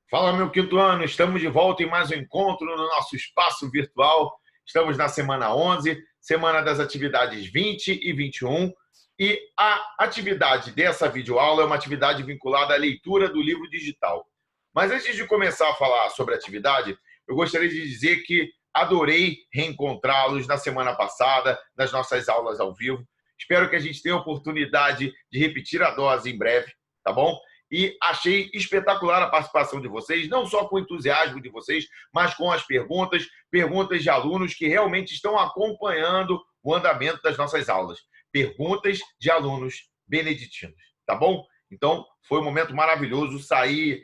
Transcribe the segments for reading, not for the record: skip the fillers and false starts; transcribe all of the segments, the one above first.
Fala, meu quinto ano, estamos de volta em mais um encontro no nosso espaço virtual. Estamos na semana 11, semana das atividades 20 e 21. E a atividade dessa videoaula é uma atividade vinculada à leitura do livro digital. Mas antes de começar a falar sobre a atividade, eu gostaria de dizer que adorei reencontrá-los na semana passada, nas nossas aulas ao vivo. Espero que a gente tenha a oportunidade de repetir a dose em breve, tá bom? E achei espetacular a participação de vocês, não só com o entusiasmo de vocês, mas com as perguntas de alunos que realmente estão acompanhando o andamento das nossas aulas. Perguntas de alunos beneditinos, tá bom? Então, foi um momento maravilhoso, sair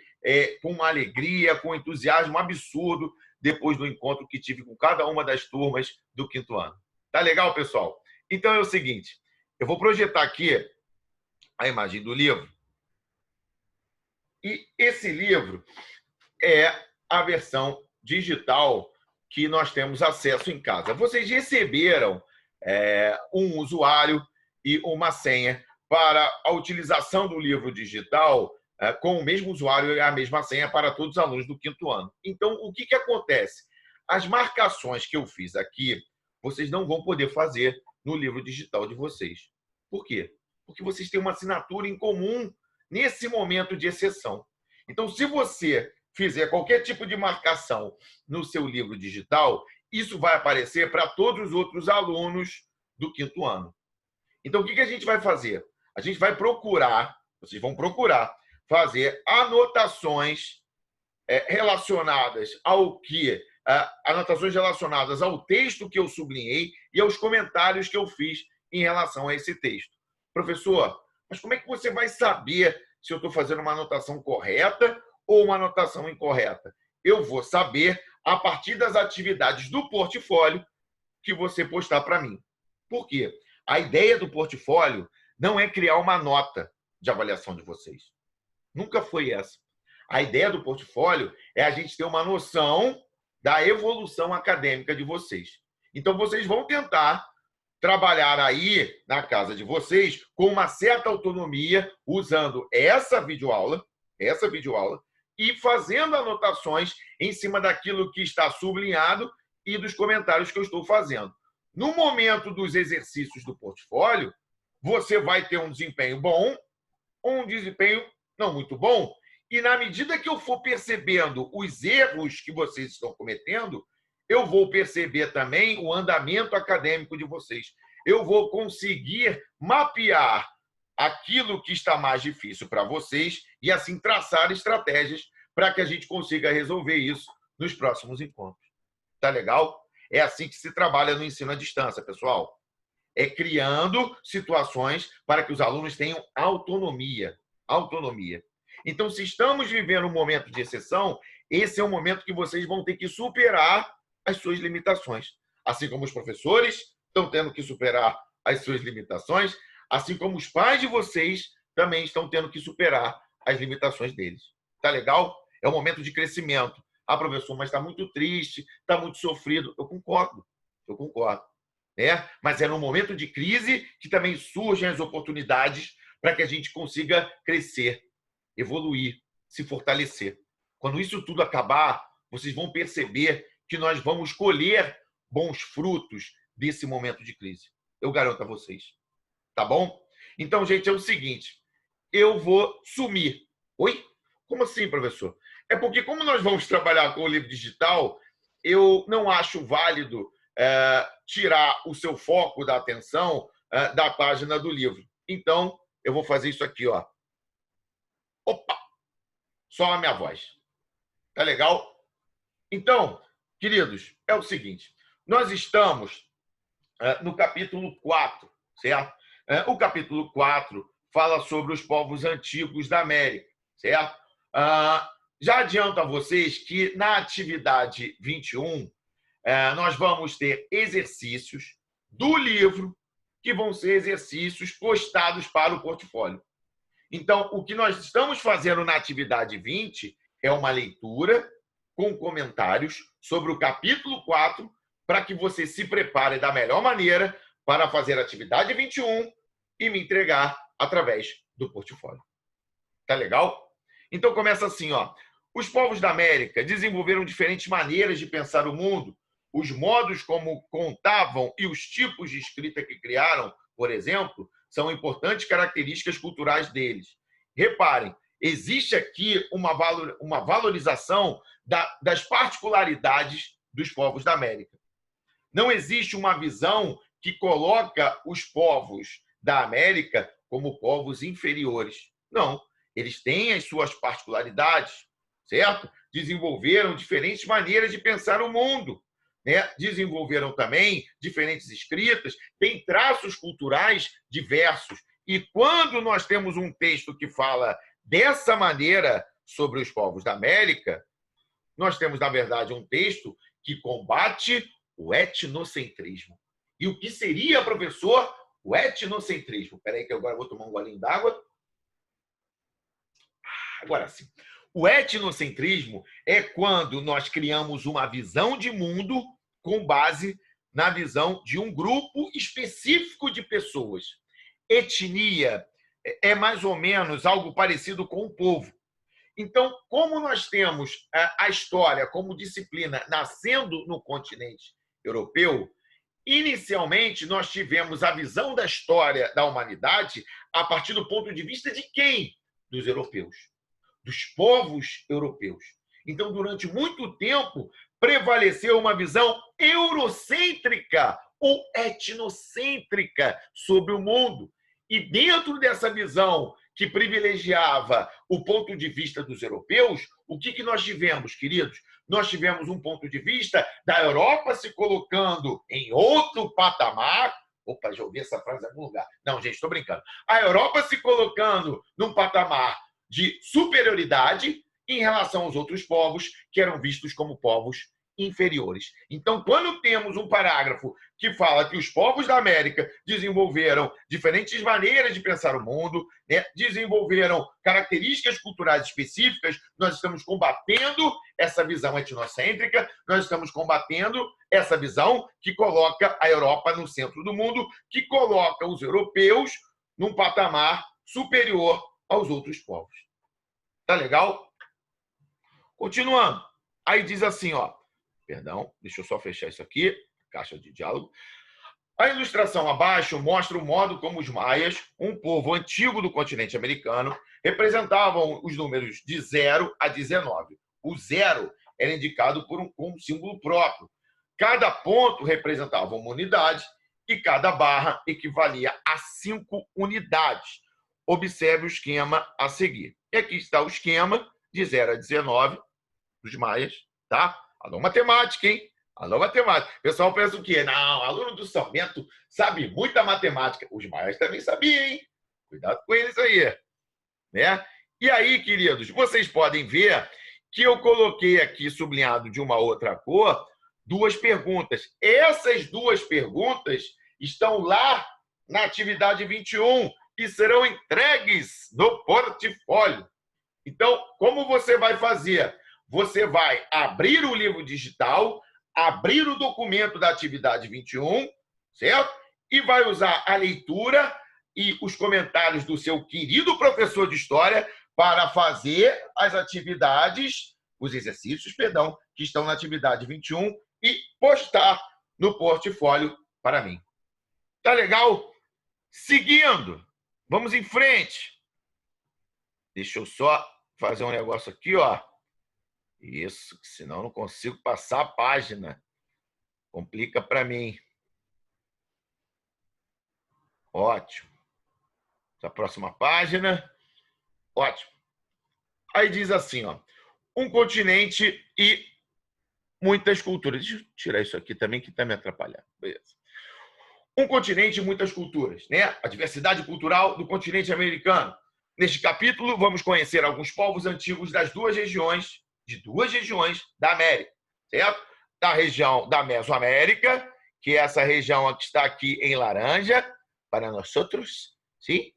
com uma alegria, com um entusiasmo absurdo depois do encontro que tive com cada uma das turmas do quinto ano. Tá legal, pessoal? Então é o seguinte, eu vou projetar aqui a imagem do livro. E esse livro é a versão digital que nós temos acesso em casa. Vocês receberam um usuário e uma senha para a utilização do livro digital com o mesmo usuário e a mesma senha para todos os alunos do quinto ano. Então, o que acontece? As marcações que eu fiz aqui, vocês não vão poder fazer no livro digital de vocês. Por quê? Porque vocês têm uma assinatura em comum nesse momento de exceção. Então, se você fizer qualquer tipo de marcação no seu livro digital, isso vai aparecer para todos os outros alunos do quinto ano. Então, o que a gente vai fazer? A gente vai procurar, vocês vão procurar, fazer anotações relacionadas ao que... anotações relacionadas ao texto que eu sublinhei e aos comentários que eu fiz em relação a esse texto. Professor, mas como é que você vai saber se eu estou fazendo uma anotação correta ou uma anotação incorreta? Eu vou saber a partir das atividades do portfólio que você postar para mim. Por quê? A ideia do portfólio não é criar uma nota de avaliação de vocês. Nunca foi essa. A ideia do portfólio é a gente ter uma noção da evolução acadêmica de vocês. Então, vocês vão tentar trabalhar aí na casa de vocês com uma certa autonomia, usando essa videoaula e fazendo anotações em cima daquilo que está sublinhado e dos comentários que eu estou fazendo. No momento dos exercícios do portfólio, você vai ter um desempenho bom, um desempenho não muito bom, e na medida que eu for percebendo os erros que vocês estão cometendo, eu vou perceber também o andamento acadêmico de vocês. Eu vou conseguir mapear aquilo que está mais difícil para vocês e, assim, traçar estratégias para que a gente consiga resolver isso nos próximos encontros. Tá legal? É assim que se trabalha no ensino à distância, pessoal. É criando situações para que os alunos tenham autonomia. Autonomia. Então, se estamos vivendo um momento de exceção, esse é o momento que vocês vão ter que superar as suas limitações. Assim como os professores estão tendo que superar as suas limitações, assim como os pais de vocês também estão tendo que superar as limitações deles. Tá legal? É um momento de crescimento. Ah, professor, mas está muito triste, está muito sofrido. Eu concordo. Mas é no momento de crise que também surgem as oportunidades para que a gente consiga crescer, evoluir, se fortalecer. Quando isso tudo acabar, vocês vão perceber que nós vamos colher bons frutos desse momento de crise. Eu garanto a vocês. Tá bom? Então, gente, é o seguinte. Eu vou sumir. Oi? Como assim, professor? É porque, como nós vamos trabalhar com o livro digital, eu não acho válido tirar o seu foco da atenção da página do livro. Então, eu vou fazer isso aqui, ó. Opa! Só a minha voz. Tá legal? Então, queridos, é o seguinte. Nós estamos no capítulo 4, certo? O capítulo 4 fala sobre os povos antigos da América, certo? Já adianto a vocês que na atividade 21, nós vamos ter exercícios do livro que vão ser exercícios postados para o portfólio. Então, o que nós estamos fazendo na atividade 20 é uma leitura com comentários sobre o capítulo 4 para que você se prepare da melhor maneira para fazer a atividade 21 e me entregar através do portfólio. Tá legal? Então, começa assim, ó. Os povos da América desenvolveram diferentes maneiras de pensar o mundo. Os modos como contavam e os tipos de escrita que criaram, por exemplo, são importantes características culturais deles. Reparem, existe aqui uma valorização das particularidades dos povos da América. Não existe uma visão que coloca os povos da América como povos inferiores. Não, eles têm as suas particularidades, certo? Desenvolveram diferentes maneiras de pensar o mundo, né? Desenvolveram também diferentes escritas, têm traços culturais diversos. E quando nós temos um texto que fala dessa maneira sobre os povos da América, nós temos, na verdade, um texto que combate o etnocentrismo. E o que seria, professor, o etnocentrismo? Espera aí que agora eu vou tomar um golinho d'água. Agora sim. O etnocentrismo é quando nós criamos uma visão de mundo com base na visão de um grupo específico de pessoas. Etnia é mais ou menos algo parecido com o povo. Então, como nós temos a história como disciplina nascendo no continente europeu, inicialmente nós tivemos a visão da história da humanidade a partir do ponto de vista de quem? Dos europeus, dos povos europeus. Então, durante muito tempo, prevaleceu uma visão eurocêntrica ou etnocêntrica sobre o mundo. E dentro dessa visão que privilegiava o ponto de vista dos europeus, o que nós tivemos, queridos? Nós tivemos um ponto de vista da Europa se colocando em outro patamar. Opa, já ouvi essa frase em algum lugar. Não, gente, estou brincando. A Europa se colocando num patamar de superioridade em relação aos outros povos que eram vistos como povos inferiores. Então, quando temos um parágrafo que fala que os povos da América desenvolveram diferentes maneiras de pensar o mundo, né, desenvolveram características culturais específicas, nós estamos combatendo essa visão etnocêntrica, nós estamos combatendo essa visão que coloca a Europa no centro do mundo, que coloca os europeus num patamar superior aos outros povos. Tá legal? Continuando. Aí diz assim, ó, perdão, deixa eu só fechar isso aqui, caixa de diálogo. A ilustração abaixo mostra o modo como os maias, um povo antigo do continente americano, representavam os números de 0 a 19. O 0 era indicado por um símbolo próprio. Cada ponto representava uma unidade e cada barra equivalia a 5 unidades. Observe o esquema a seguir. E aqui está o esquema de 0 a 19 dos maias, tá? Alô, matemática, hein? Alô, matemática. O pessoal pensa o quê? Não, aluno do São Bento sabe muita matemática. Os maias também sabiam, hein? Cuidado com eles aí, né? E aí, queridos, vocês podem ver que eu coloquei aqui, sublinhado de uma outra cor, 2 perguntas. Essas 2 perguntas estão lá na atividade 21 e serão entregues no portfólio. Então, como você vai fazer? Você vai abrir o livro digital, abrir o documento da atividade 21, certo? E vai usar a leitura e os comentários do seu querido professor de história para fazer as atividades, os exercícios, perdão, que estão na atividade 21 e postar no portfólio para mim. Tá legal? Seguindo, vamos em frente. Deixa eu só fazer um negócio aqui, ó. Isso, senão eu não consigo passar a página. Complica para mim. Ótimo. Essa próxima página. Ótimo. Aí diz assim, ó. Um continente e muitas culturas. Deixa eu tirar isso aqui também, que está me atrapalhando. Beleza. Um continente e muitas culturas, né? A diversidade cultural do continente americano. Neste capítulo, vamos conhecer alguns povos antigos das 2 regiões, de 2 regiões da América, certo? Da região da Mesoamérica, que é essa região que está aqui em laranja, para nós outros, sim?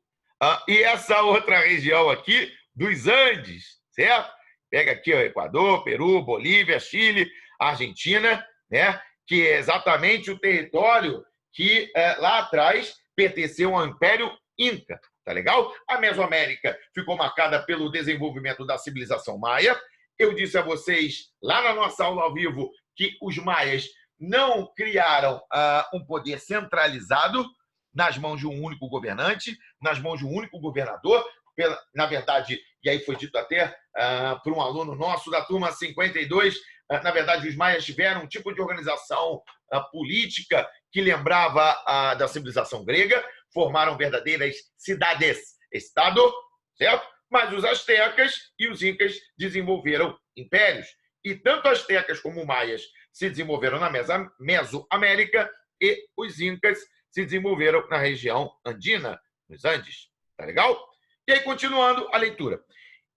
E essa outra região aqui dos Andes, certo? Pega aqui o Equador, Peru, Bolívia, Chile, Argentina, né? Que é exatamente o território que lá atrás pertenceu ao Império Inca, tá legal? A Mesoamérica ficou marcada pelo desenvolvimento da civilização maia Eu disse a vocês, lá na nossa aula ao vivo, que os maias não criaram um poder centralizado nas mãos de um único governante, nas mãos de um único governador. Na verdade, e aí foi dito até por um aluno nosso da turma 52, na verdade, os maias tiveram um tipo de organização política que lembrava da civilização grega, formaram verdadeiras cidades-estado, certo? Mas os astecas e os incas desenvolveram impérios. E tanto astecas como maias se desenvolveram na Mesoamérica e os incas se desenvolveram na região andina, nos Andes. Tá legal? E aí, continuando a leitura.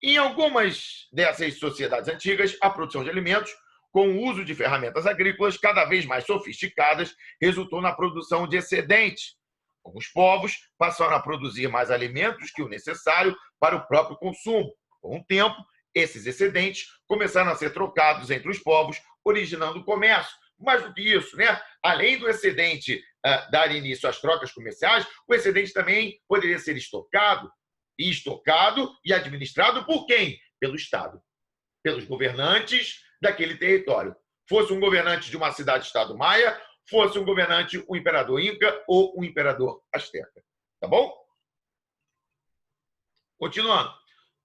Em algumas dessas sociedades antigas, a produção de alimentos, com o uso de ferramentas agrícolas cada vez mais sofisticadas, resultou na produção de excedentes. Alguns povos passaram a produzir mais alimentos que o necessário para o próprio consumo. Com o tempo, esses excedentes começaram a ser trocados entre os povos, originando o comércio. Mais do que isso, né? Além do excedente dar início às trocas comerciais, o excedente também poderia ser estocado e administrado por quem? Pelo Estado, pelos governantes daquele território. Fosse um governante de uma cidade-estado maia, fosse um governante, um imperador inca ou um imperador asteca. Tá bom? Continuando.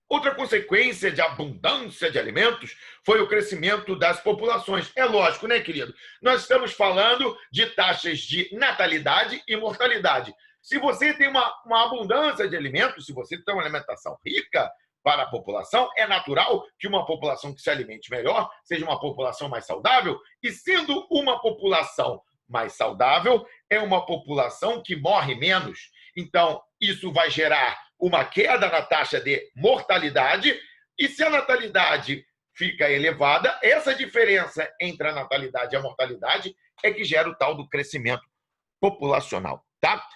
Outra consequência de abundância de alimentos foi o crescimento das populações. É lógico, né, querido? Nós estamos falando de taxas de natalidade e mortalidade. Se você tem uma abundância de alimentos, se você tem uma alimentação rica para a população, é natural que uma população que se alimente melhor seja uma população mais saudável. E sendo uma população mais saudável, é uma população que morre menos. Então, isso vai gerar uma queda na taxa de mortalidade, e se a natalidade fica elevada, essa diferença entre a natalidade e a mortalidade é que gera o tal do crescimento populacional, tá?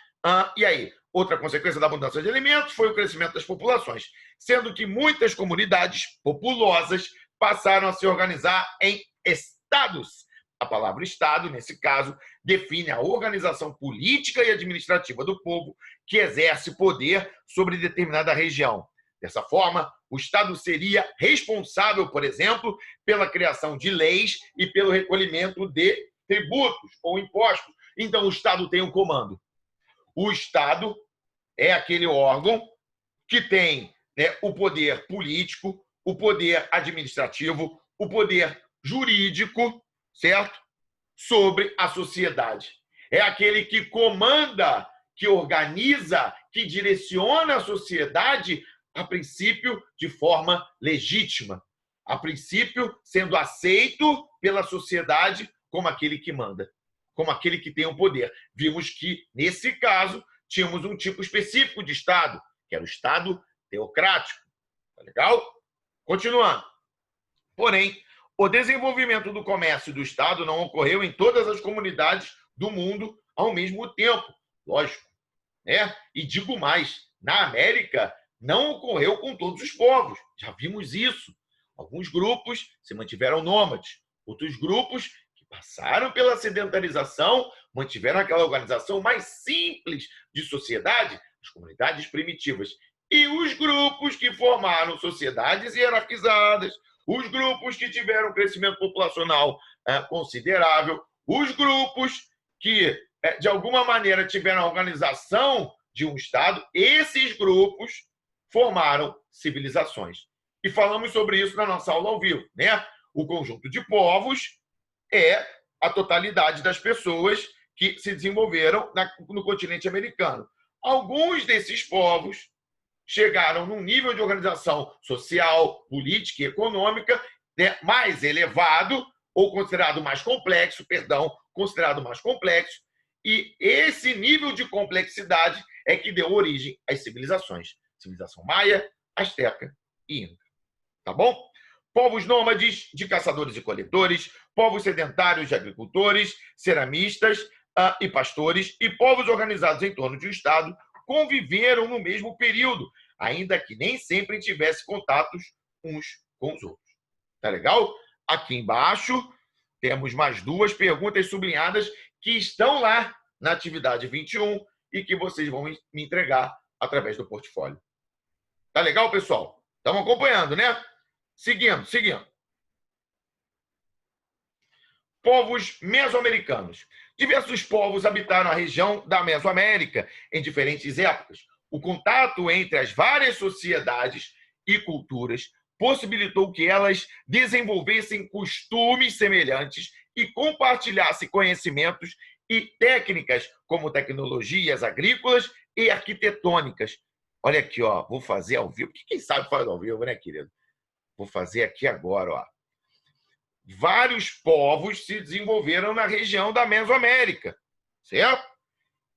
E aí, outra consequência da abundância de alimentos foi o crescimento das populações, sendo que muitas comunidades populosas passaram a se organizar em estados. A palavra Estado, nesse caso, define a organização política e administrativa do povo que exerce poder sobre determinada região. Dessa forma, o Estado seria responsável, por exemplo, pela criação de leis e pelo recolhimento de tributos ou impostos. Então, o Estado tem um comando. O Estado é aquele órgão que tem, né, o poder político, o poder administrativo, o poder jurídico, certo? Sobre a sociedade. É aquele que comanda, que organiza, que direciona a sociedade, a princípio, de forma legítima. A princípio, sendo aceito pela sociedade como aquele que manda, como aquele que tem o poder. Vimos que, nesse caso, tínhamos um tipo específico de Estado, que era o Estado teocrático. Tá legal? Continuando. Porém, o desenvolvimento do comércio do Estado não ocorreu em todas as comunidades do mundo ao mesmo tempo. Lógico, né? E digo mais, na América não ocorreu com todos os povos. Já vimos isso. Alguns grupos se mantiveram nômades. Outros grupos que passaram pela sedentarização mantiveram aquela organização mais simples de sociedade, as comunidades primitivas. E os grupos que formaram sociedades hierarquizadas, os grupos que tiveram um crescimento populacional considerável, os grupos que, de alguma maneira, tiveram a organização de um Estado, esses grupos formaram civilizações. E falamos sobre isso na nossa aula ao vivo, né? O conjunto de povos é a totalidade das pessoas que se desenvolveram no continente americano. Alguns desses povos chegaram num nível de organização social, política e econômica, né, mais elevado, ou considerado mais complexo, e esse nível de complexidade é que deu origem às civilizações. Civilização maia, asteca e inca. Tá bom? Povos nômades de caçadores e coletores, povos sedentários de agricultores, ceramistas e pastores, e povos organizados em torno de um Estado conviveram no mesmo período, ainda que nem sempre tivessem contatos uns com os outros. Tá legal? Aqui embaixo temos mais duas perguntas sublinhadas que estão lá na atividade 21 e que vocês vão me entregar através do portfólio. Tá legal, pessoal? Estamos acompanhando, né? Seguindo. Povos mesoamericanos. Diversos povos habitaram a região da Mesoamérica em diferentes épocas. O contato entre as várias sociedades e culturas possibilitou que elas desenvolvessem costumes semelhantes e compartilhassem conhecimentos e técnicas como tecnologias agrícolas e arquitetônicas. Olha aqui, ó, vou fazer ao vivo. Quem sabe faz ao vivo, né, querido? Vou fazer aqui agora, ó. Vários povos se desenvolveram na região da Mesoamérica, certo?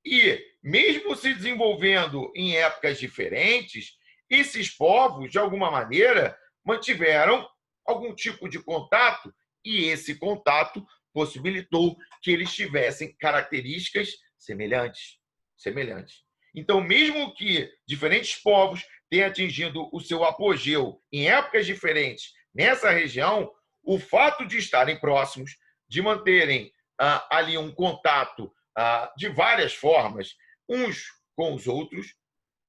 E, mesmo se desenvolvendo em épocas diferentes, esses povos, de alguma maneira, mantiveram algum tipo de contato, e esse contato possibilitou que eles tivessem características semelhantes. Então, mesmo que diferentes povos tenham atingido o seu apogeu em épocas diferentes nessa região, o fato de estarem próximos, de manterem ali um contato de várias formas, uns com os outros,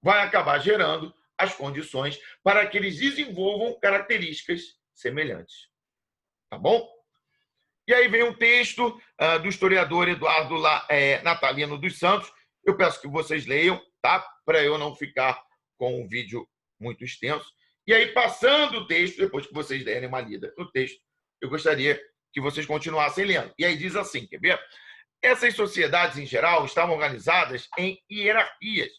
vai acabar gerando as condições para que eles desenvolvam características semelhantes. Tá bom? E aí vem um texto do historiador Eduardo Natalino dos Santos. Eu peço que vocês leiam, tá? Para eu não ficar com um vídeo muito extenso. E aí, passando o texto, depois que vocês derem uma lida no texto, eu gostaria que vocês continuassem lendo. E aí diz assim, quer ver? Essas sociedades, em geral, estavam organizadas em hierarquias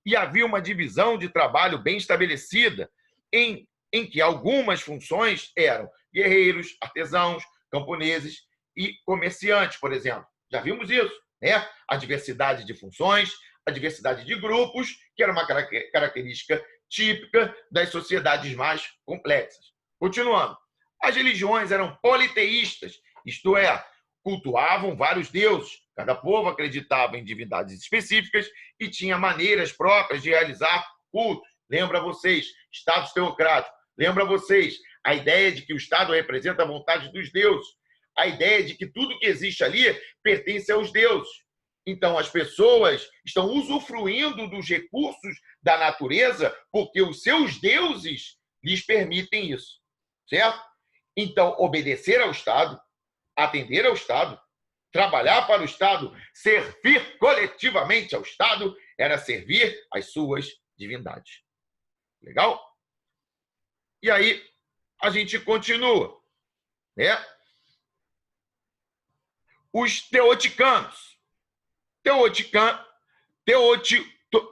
e havia uma divisão de trabalho bem estabelecida, em que algumas funções eram guerreiros, artesãos, camponeses e comerciantes, por exemplo. Já vimos isso, né? A diversidade de funções, a diversidade de grupos, que era uma característica típica das sociedades mais complexas. Continuando. As religiões eram politeístas, isto é, cultuavam vários deuses. Cada povo acreditava em divindades específicas e tinha maneiras próprias de realizar cultos. Lembra vocês, estados teocráticos. Lembra vocês, a ideia de que o Estado representa a vontade dos deuses. A ideia de que tudo que existe ali pertence aos deuses. Então, as pessoas estão usufruindo dos recursos da natureza porque os seus deuses lhes permitem isso, certo? Então, obedecer ao Estado, atender ao Estado, trabalhar para o Estado, servir coletivamente ao Estado, era servir às suas divindades. Legal? E aí, a gente continua, né? Os teoticanos.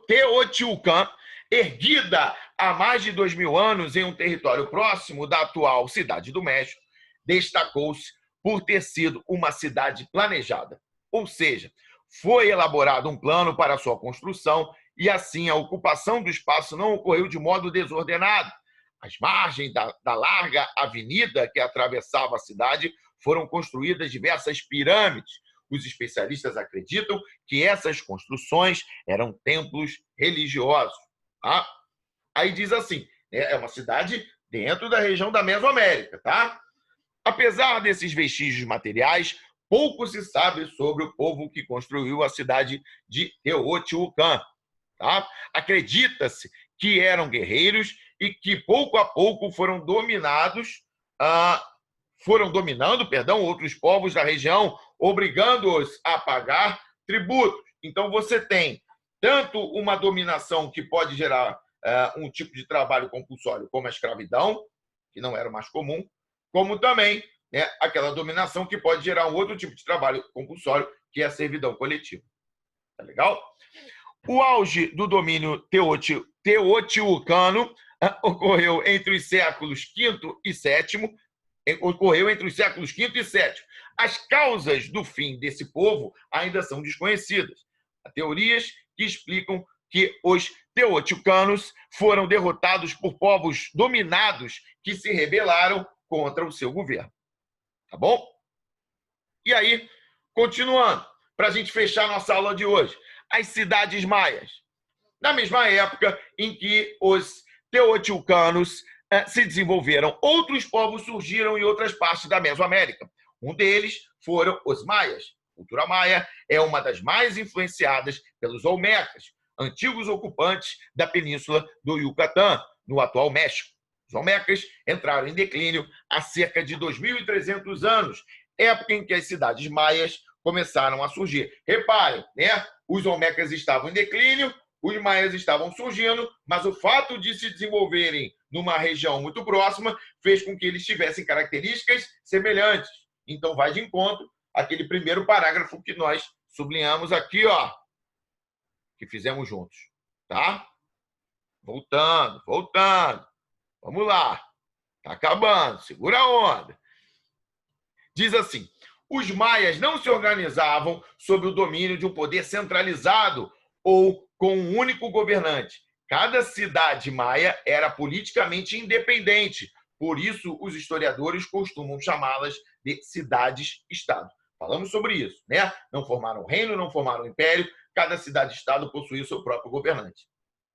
Teotihuacan, erguida há mais de 2000 anos em um território próximo da atual Cidade do México, destacou-se por ter sido uma cidade planejada. Ou seja, foi elaborado um plano para sua construção e, assim, a ocupação do espaço não ocorreu de modo desordenado. Às margens da larga avenida que atravessava a cidade foram construídas diversas pirâmides. Os especialistas acreditam que essas construções eram templos religiosos. Tá? Aí diz assim, é uma cidade dentro da região da Mesoamérica. Tá? Apesar desses vestígios materiais, pouco se sabe sobre o povo que construiu a cidade de Teotihuacan. Tá? Acredita-se que eram guerreiros e que pouco a pouco foram dominando outros povos da região, obrigando-os a pagar tributos. Então, você tem tanto uma dominação que pode gerar um tipo de trabalho compulsório, como a escravidão, que não era o mais comum, como também aquela dominação que pode gerar um outro tipo de trabalho compulsório, que é a servidão coletiva. Tá legal? O auge do domínio teotihuacano ocorreu entre os séculos V e VII. As causas do fim desse povo ainda são desconhecidas. Há teorias que explicam que os teotihuacanos foram derrotados por povos dominados que se rebelaram contra o seu governo. Tá bom? E aí, continuando, para a gente fechar nossa aula de hoje, as cidades maias. Na mesma época em que os teotihuacanos se desenvolveram, outros povos surgiram em outras partes da Mesoamérica. Um deles foram os maias. A cultura maia é uma das mais influenciadas pelos olmecas, antigos ocupantes da península do Yucatán, no atual México. Os olmecas entraram em declínio há cerca de 2.300 anos época em que as cidades maias começaram a surgir. Reparem, né? Os olmecas estavam em declínio, os maias estavam surgindo, mas o fato de se desenvolverem numa região muito próxima fez com que eles tivessem características semelhantes. Então, vai de encontro àquele primeiro parágrafo que nós sublinhamos aqui, ó, que fizemos juntos, tá? Voltando. Vamos lá. Tá acabando. Segura a onda. Diz assim: os maias não se organizavam sob o domínio de um poder centralizado ou com um único governante. Cada cidade maia era politicamente independente. Por isso, os historiadores costumam chamá-las de cidades-estado. Falamos sobre isso, né? Não formaram reino, não formaram império. Cada cidade-estado possuía o seu próprio governante.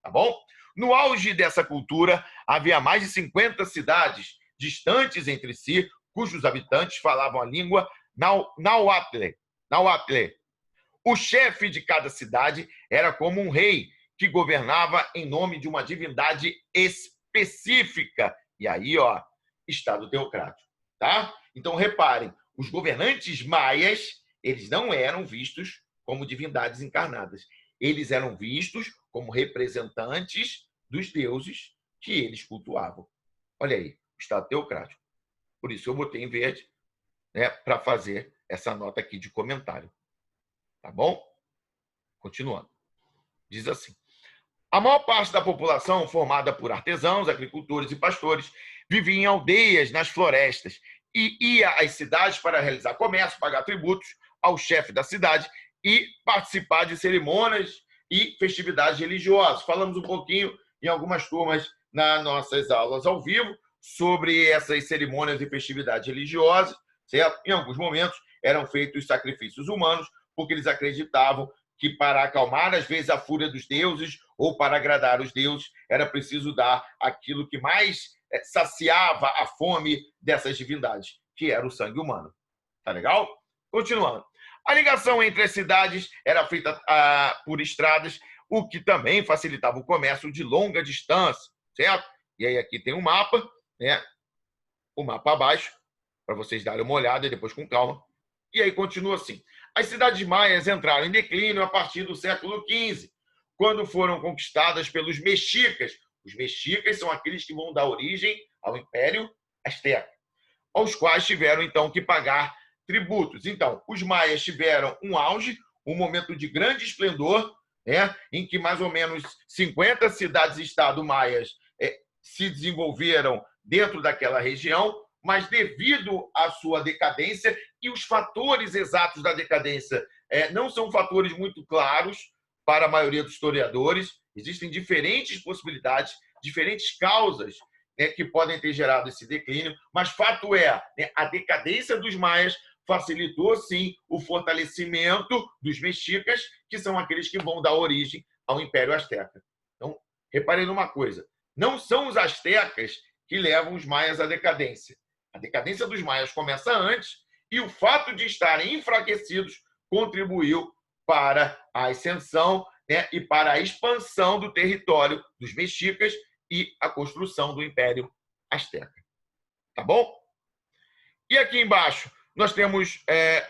Tá bom? No auge dessa cultura, havia mais de 50 cidades distantes entre si, cujos habitantes falavam a língua Nahuatl. O chefe de cada cidade era como um rei que governava em nome de uma divindade específica. E aí, ó, Estado teocrático, tá? Então, reparem, os governantes maias, eles não eram vistos como divindades encarnadas. Eles eram vistos como representantes dos deuses que eles cultuavam. Olha aí, Estado teocrático. Por isso eu botei em verde, né, para fazer essa nota aqui de comentário. Tá bom? Continuando. Diz assim: a maior parte da população, formada por artesãos, agricultores e pastores, vivia em aldeias nas florestas e ia às cidades para realizar comércio, pagar tributos ao chefe da cidade e participar de cerimônias e festividades religiosas. Falamos um pouquinho em algumas turmas nas nossas aulas ao vivo sobre essas cerimônias e festividades religiosas, certo? Em alguns momentos eram feitos sacrifícios humanos, porque eles acreditavam que para acalmar, às vezes, a fúria dos deuses ou para agradar os deuses, era preciso dar aquilo que mais saciava a fome dessas divindades, que era o sangue humano. Tá legal? Continuando. A ligação entre as cidades era feita por estradas, o que também facilitava o comércio de longa distância, certo? E aí aqui tem um mapa, né? O mapa abaixo, para vocês darem uma olhada e depois com calma. E aí continua assim: as cidades maias entraram em declínio a partir do século XV, quando foram conquistadas pelos mexicas. Os mexicas são aqueles que vão dar origem ao Império Azteca, aos quais tiveram, então, que pagar tributos. Então, os maias tiveram um auge, um momento de grande esplendor, né, em que mais ou menos 50 cidades-estado maias se desenvolveram dentro daquela região, mas devido à sua decadência, e os fatores exatos da decadência não são fatores muito claros para a maioria dos historiadores, existem diferentes possibilidades, diferentes causas que podem ter gerado esse declínio, mas fato é, a decadência dos maias facilitou, sim, o fortalecimento dos mexicas, que são aqueles que vão dar origem ao Império Azteca. Então, reparem numa coisa, não são os astecas que levam os maias à decadência. A decadência dos maias começa antes e o fato de estarem enfraquecidos contribuiu para a ascensão, né, e para a expansão do território dos mexicas e a construção do Império Azteca. Tá bom? E aqui embaixo nós temos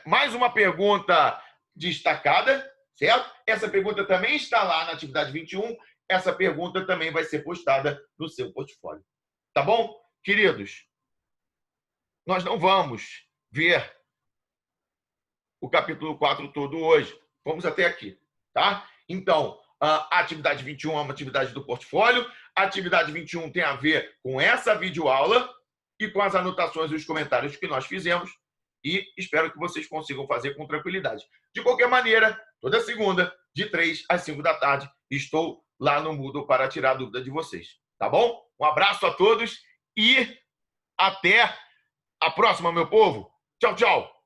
mais uma pergunta destacada, certo? Essa pergunta também está lá na atividade 21. Essa pergunta também vai ser postada no seu portfólio. Tá bom? Queridos, nós não vamos ver o capítulo 4 todo hoje. Vamos até aqui, tá? Então, a atividade 21 é uma atividade do portfólio. A atividade 21 tem a ver com essa videoaula e com as anotações e os comentários que nós fizemos. E espero que vocês consigam fazer com tranquilidade. De qualquer maneira, toda segunda, de 3 às 5 da tarde, estou lá no Moodle para tirar a dúvida de vocês. Tá bom? Um abraço a todos e até a próxima, meu povo. Tchau, tchau.